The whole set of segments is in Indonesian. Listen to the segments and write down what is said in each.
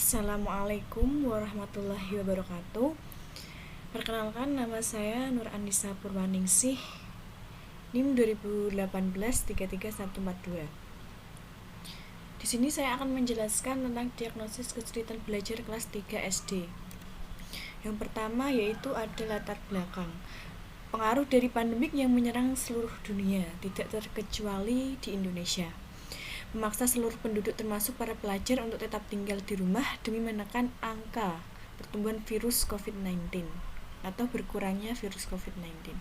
Assalamualaikum warahmatullahi wabarakatuh. Perkenalkan, nama saya Nur Andisa Purwaningsih, NIM 2018-33142. Di sini saya akan menjelaskan tentang diagnosis kesulitan belajar kelas 3 SD. Yang pertama yaitu ada latar belakang. Pengaruh dari pandemik yang menyerang seluruh dunia, tidak terkecuali di Indonesia, memaksa seluruh penduduk termasuk para pelajar untuk tetap tinggal di rumah demi menekan angka pertumbuhan virus COVID-19 atau berkurangnya virus COVID-19.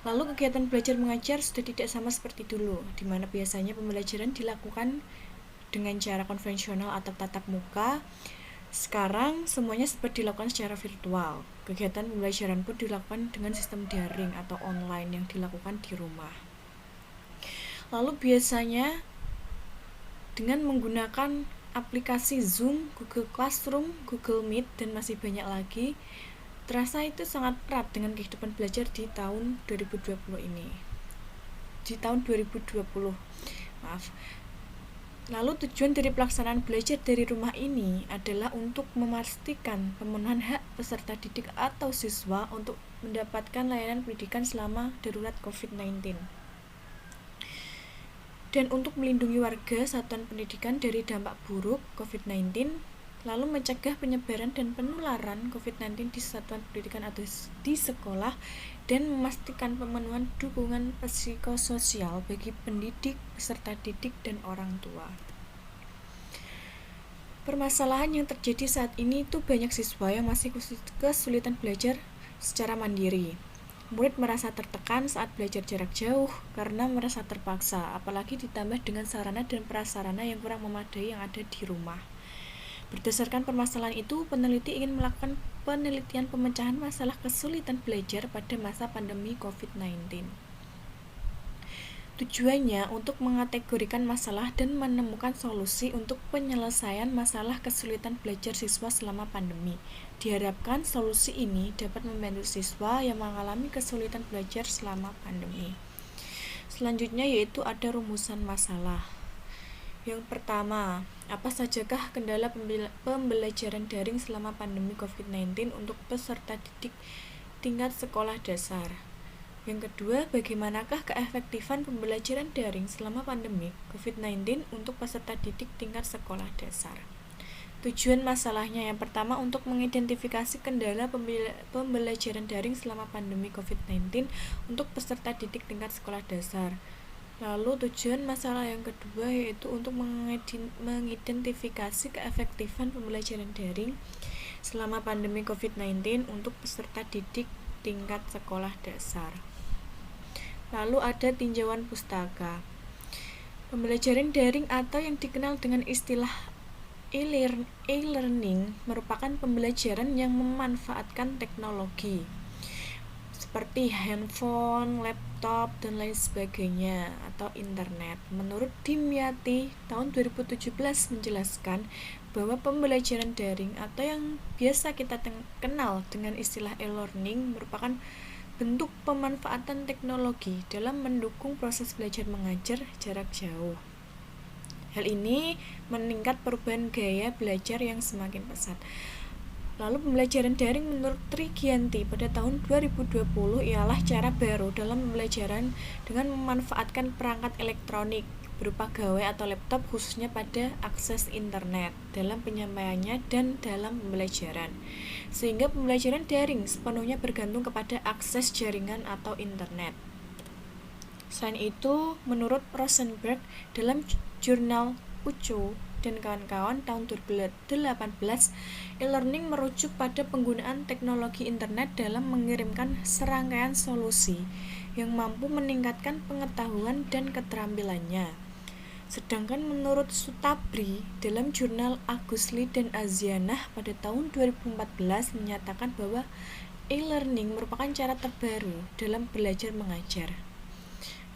Lalu kegiatan belajar mengajar sudah tidak sama seperti dulu, di mana biasanya pembelajaran dilakukan dengan cara konvensional atau tatap muka. Sekarang semuanya seperti dilakukan secara virtual. Kegiatan pembelajaran pun dilakukan dengan sistem daring atau online yang dilakukan di rumah. Lalu biasanya dengan menggunakan aplikasi Zoom, Google Classroom, Google Meet, dan masih banyak lagi, terasa itu sangat erat dengan kehidupan belajar di tahun 2020 ini. Di tahun 2020, maaf. Lalu tujuan dari pelaksanaan belajar dari rumah ini adalah untuk memastikan pemenuhan hak peserta didik atau siswa untuk mendapatkan layanan pendidikan selama darurat COVID-19. Dan untuk melindungi warga satuan pendidikan dari dampak buruk COVID-19, lalu mencegah penyebaran dan penularan COVID-19 di satuan pendidikan atau di sekolah, dan memastikan pemenuhan dukungan psikososial bagi pendidik, peserta didik, dan orang tua. Permasalahan yang terjadi saat ini itu banyak siswa yang masih kesulitan belajar secara mandiri. Murid merasa tertekan saat belajar jarak jauh karena merasa terpaksa, apalagi ditambah dengan sarana dan prasarana yang kurang memadai yang ada di rumah. Berdasarkan permasalahan itu, peneliti ingin melakukan penelitian pemecahan masalah kesulitan belajar pada masa pandemi COVID-19. Tujuannya untuk mengategorikan masalah dan menemukan solusi untuk penyelesaian masalah kesulitan belajar siswa selama pandemi. Diharapkan solusi ini dapat membantu siswa yang mengalami kesulitan belajar selama pandemi. Selanjutnya yaitu ada rumusan masalah. Yang pertama, apa sajakah kendala pembelajaran daring selama pandemi COVID-19 untuk peserta didik tingkat sekolah dasar? Yang kedua, bagaimanakah keefektifan pembelajaran daring selama pandemi COVID-19 untuk peserta didik tingkat sekolah dasar? Tujuan masalahnya yang pertama untuk mengidentifikasi kendala pembelajaran daring selama pandemi COVID-19 untuk peserta didik tingkat sekolah dasar. Lalu tujuan masalah yang kedua yaitu untuk mengidentifikasi keefektifan pembelajaran daring selama pandemi COVID-19 untuk peserta didik tingkat sekolah dasar. Lalu ada tinjauan pustaka. Pembelajaran daring atau yang dikenal dengan istilah e-learning merupakan pembelajaran yang memanfaatkan teknologi seperti handphone, laptop, dan lain sebagainya atau internet. Menurut Dimyati tahun 2017 menjelaskan bahwa pembelajaran daring atau yang biasa kita kenal dengan istilah e-learning merupakan bentuk pemanfaatan teknologi dalam mendukung proses belajar mengajar jarak jauh. Hal ini meningkat perubahan gaya belajar yang semakin pesat. Lalu pembelajaran daring menurut Trigianti pada tahun 2020 ialah cara baru dalam pembelajaran dengan memanfaatkan perangkat elektronik berupa gawai atau laptop khususnya pada akses internet dalam penyampaiannya dan dalam pembelajaran, sehingga pembelajaran daring sepenuhnya bergantung kepada akses jaringan atau internet. Selain itu, menurut Rosenberg dalam jurnal Ucho dan kawan-kawan tahun 2018, e-learning merujuk pada penggunaan teknologi internet dalam mengirimkan serangkaian solusi yang mampu meningkatkan pengetahuan dan keterampilannya. Sedangkan menurut Sutabri dalam jurnal Agusli dan Azianah pada tahun 2014 menyatakan bahwa e-learning merupakan cara terbaru dalam belajar mengajar.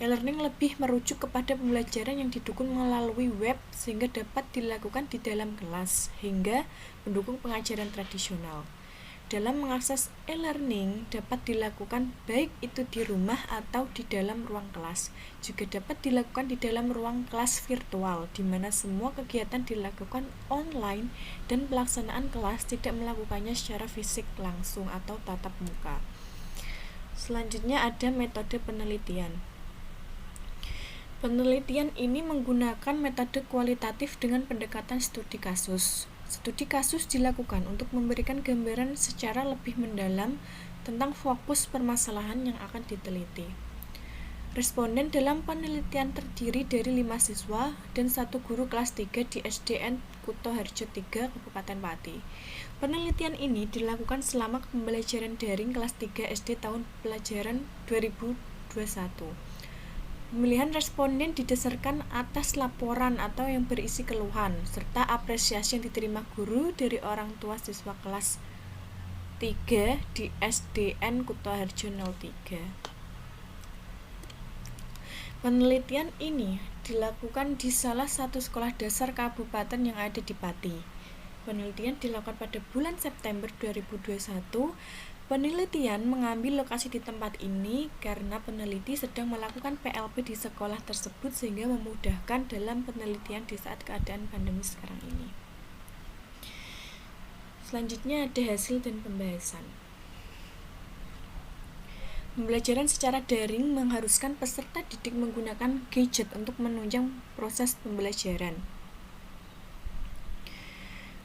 E-learning lebih merujuk kepada pembelajaran yang didukung melalui web sehingga dapat dilakukan di dalam kelas hingga mendukung pengajaran tradisional. dalam mengakses e-learning dapat dilakukan baik itu di rumah atau di dalam ruang kelas. Juga dapat dilakukan di dalam ruang kelas virtual, di mana semua kegiatan dilakukan online dan pelaksanaan kelas tidak melakukannya secara fisik langsung atau tatap muka. Selanjutnya ada metode penelitian. Penelitian ini menggunakan metode kualitatif dengan pendekatan studi kasus. Studi kasus dilakukan untuk memberikan gambaran secara lebih mendalam tentang fokus permasalahan yang akan diteliti. Responden dalam penelitian terdiri dari 5 siswa dan 1 guru kelas 3 di SDN Kutoharjo 3, Kabupaten Pati. Penelitian ini dilakukan selama pembelajaran daring kelas 3 SD tahun pelajaran 2021. Pemilihan responden didasarkan atas laporan atau yang berisi keluhan, serta apresiasi yang diterima guru dari orang tua siswa kelas 3 di SDN Kutoharjo 03. Penelitian ini dilakukan di salah satu sekolah dasar kabupaten yang ada di Pati. Penelitian dilakukan pada bulan September 2021. Penelitian mengambil lokasi di tempat ini karena peneliti sedang melakukan PLP di sekolah tersebut sehingga memudahkan dalam penelitian di saat keadaan pandemi sekarang ini. Selanjutnya ada hasil dan pembahasan. Pembelajaran secara daring mengharuskan peserta didik menggunakan gadget untuk menunjang proses pembelajaran.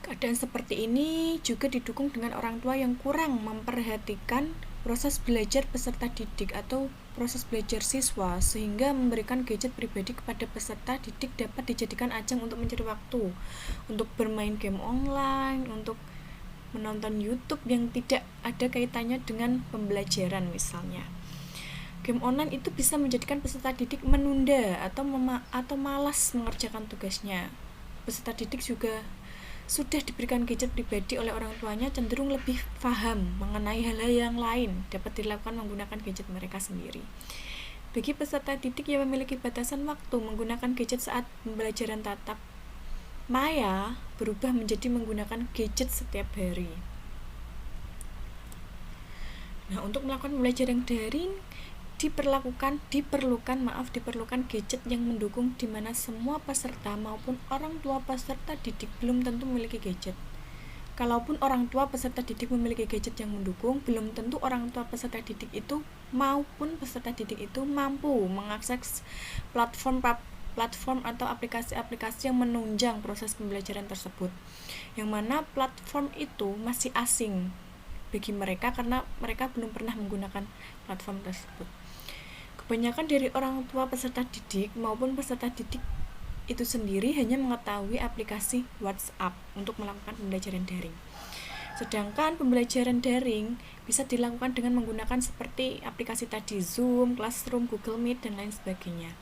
Keadaan seperti ini juga didukung dengan orang tua yang kurang memperhatikan proses belajar peserta didik atau proses belajar siswa, sehingga memberikan gadget pribadi kepada peserta didik dapat dijadikan ajang untuk mencari waktu, untuk bermain game online, untuk menonton YouTube yang tidak ada kaitannya dengan pembelajaran misalnya. Game online itu bisa menjadikan peserta didik menunda atau malas mengerjakan tugasnya. Peserta didik juga sudah diberikan gadget pribadi oleh orang tuanya cenderung lebih paham mengenai hal-hal yang lain dapat dilakukan menggunakan gadget mereka sendiri. Bagi peserta didik yang memiliki batasan waktu menggunakan gadget saat pembelajaran tatap maya berubah menjadi menggunakan gadget setiap hari. Nah, untuk melakukan pembelajaran daring diperlukan gadget yang mendukung, di mana semua peserta maupun orang tua peserta didik belum tentu memiliki gadget. Kalaupun orang tua peserta didik memiliki gadget yang mendukung, belum tentu orang tua peserta didik itu maupun peserta didik itu mampu mengakses platform atau aplikasi-aplikasi yang menunjang proses pembelajaran tersebut, yang mana platform itu masih asing bagi mereka karena mereka belum pernah menggunakan platform tersebut. Kebanyakan dari orang tua peserta didik maupun peserta didik itu sendiri hanya mengetahui aplikasi WhatsApp untuk melakukan pembelajaran daring. Sedangkan pembelajaran daring bisa dilakukan dengan menggunakan seperti aplikasi tadi Zoom, Classroom, Google Meet, dan lain sebagainya.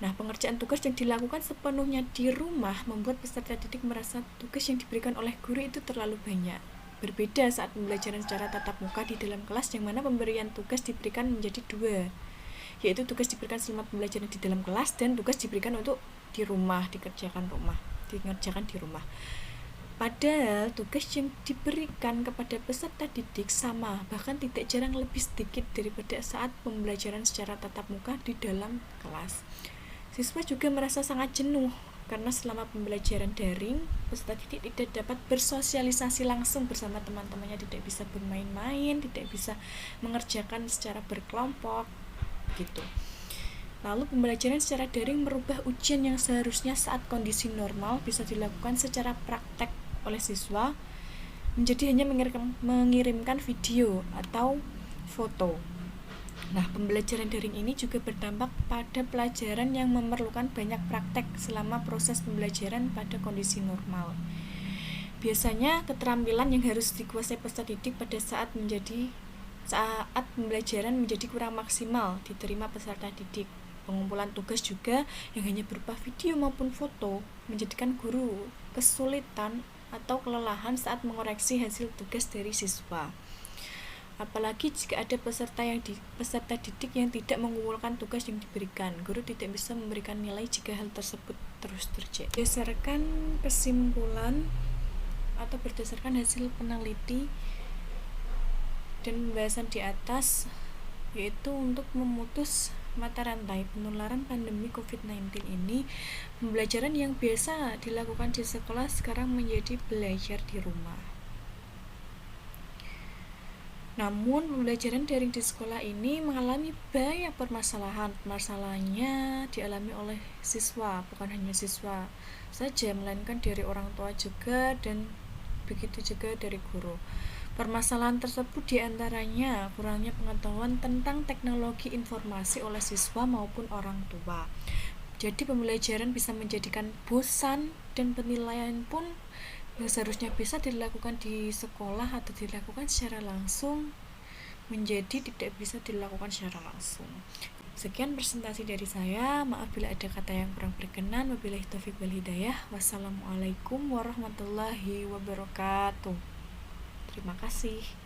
Nah, pengerjaan tugas yang dilakukan sepenuhnya di rumah membuat peserta didik merasa tugas yang diberikan oleh guru itu terlalu banyak. Berbeda saat pembelajaran secara tatap muka di dalam kelas, yang mana pemberian tugas diberikan menjadi dua, yaitu tugas diberikan selama pembelajaran di dalam kelas dan tugas diberikan untuk di rumah, dikerjakan di rumah. Padahal tugas yang diberikan kepada peserta didik sama, bahkan tidak jarang lebih sedikit daripada saat pembelajaran secara tatap muka di dalam kelas. Siswa juga merasa sangat jenuh karena selama pembelajaran daring, peserta didik tidak dapat bersosialisasi langsung bersama teman-temannya, tidak bisa bermain-main, tidak bisa mengerjakan secara berkelompok gitu. Lalu pembelajaran secara daring merubah ujian yang seharusnya saat kondisi normal bisa dilakukan secara praktek oleh siswa menjadi hanya mengirimkan video atau foto. Nah, pembelajaran daring ini juga berdampak pada pelajaran yang memerlukan banyak praktek selama proses pembelajaran pada kondisi normal. Biasanya keterampilan yang harus dikuasai peserta didik pada saat pembelajaran menjadi kurang maksimal diterima peserta didik. Pengumpulan tugas juga yang hanya berupa video maupun foto menjadikan guru kesulitan atau kelelahan saat mengoreksi hasil tugas dari siswa. Apalagi jika ada peserta didik yang tidak mengumpulkan tugas yang diberikan, guru tidak bisa memberikan nilai jika hal tersebut terus terjadi. Berdasarkan kesimpulan atau berdasarkan hasil peneliti Dan pembahasan di atas yaitu untuk memutus mata rantai penularan pandemi COVID-19 ini, pembelajaran yang biasa dilakukan di sekolah sekarang menjadi belajar di rumah. Namun, pembelajaran daring di sekolah ini mengalami banyak permasalahan. Permasalahannya dialami oleh siswa, bukan hanya siswa saja, melainkan dari orang tua juga, dan begitu juga dari guru. Permasalahan tersebut diantaranya kurangnya pengetahuan tentang teknologi informasi oleh siswa maupun orang tua. Jadi pembelajaran bisa menjadikan bosan, dan penilaian pun yang seharusnya bisa dilakukan di sekolah atau dilakukan secara langsung menjadi tidak bisa dilakukan secara langsung. Sekian presentasi dari saya. Maaf bila ada kata yang kurang berkenan. Wabillahi taufiq wal hidayah. Wassalamualaikum warahmatullahi wabarakatuh. Terima kasih.